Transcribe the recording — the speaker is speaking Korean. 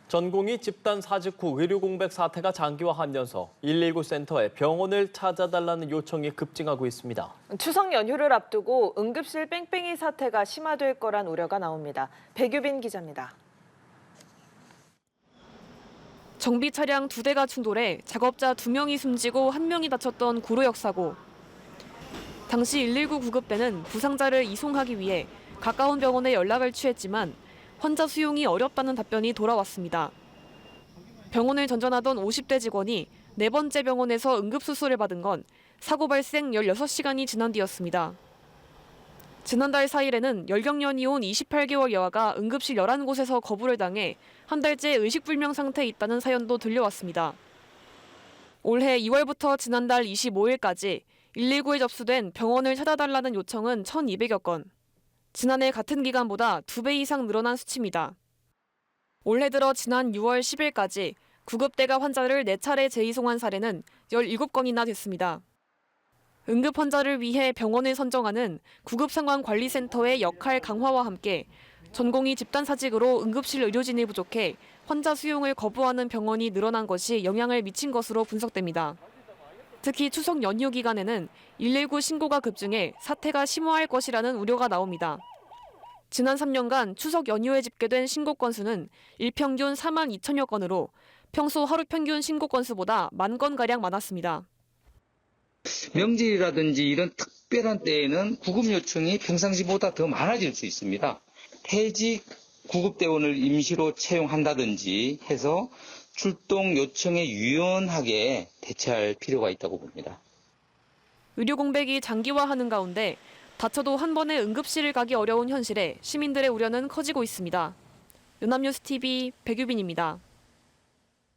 전공의 집단 사직 후 의료 공백 사태가 장기화하면서 119 센터에 병원을 찾아달라는 요청이 급증하고 있습니다. 추석 연휴를 앞두고 응급실 뺑뺑이 사태가 심화될 거란 우려가 나옵니다. 백유빈 기자입니다. 정비 차량 2대가 충돌해 작업자 2명이 숨지고 1명이 다쳤던 구로역 사고. 당시 119 구급대는 부상자를 이송하기 위해 가까운 병원에 연락을 취했지만 환자 수용이 어렵다는 답변이 돌아왔습니다. 병원을 전전하던 50대 직원이 4번째 병원에서 응급수술을 받은 건 사고 발생 16시간이 지난 뒤였습니다. 지난달 4일에는 열경련이 온 28개월 여아가 응급실 11곳에서 거부를 당해 한 달째 의식불명 상태에 있다는 사연도 들려왔습니다. 올해 2월부터 지난달 25일까지 119에 접수된 병원을 찾아달라는 요청은 1,200여 건. 지난해 같은 기간보다 2배 이상 늘어난 수치입니다. 올해 들어 지난 6월 10일까지 구급대가 환자를 4차례 재이송한 사례는 17건이나 됐습니다. 응급 환자를 위해 병원을 선정하는 구급상황관리센터의 역할 강화와 함께 전공의 집단사직으로 응급실 의료진이 부족해 환자 수용을 거부하는 병원이 늘어난 것이 영향을 미친 것으로 분석됩니다. 특히 추석 연휴 기간에는 119 신고가 급증해 사태가 심화할 것이라는 우려가 나옵니다. 지난 3년간 추석 연휴에 집계된 신고 건수는 일평균 4만 2천여 건으로 평소 하루 평균 신고 건수보다 10,000건가량 많았습니다. 명절이라든지 이런 특별한 때에는 구급 요청이 평상시보다 더 많아질 수 있습니다. 퇴직 구급대원을 임시로 채용한다든지 해서 출동 요청에 유연하게 대처할 필요가 있다고 봅니다. 의료 공백이 장기화하는 가운데 다쳐도 한 번에 응급실을 가기 어려운 현실에 시민들의 우려는 커지고 있습니다. 연합뉴스 TV 백유빈입니다.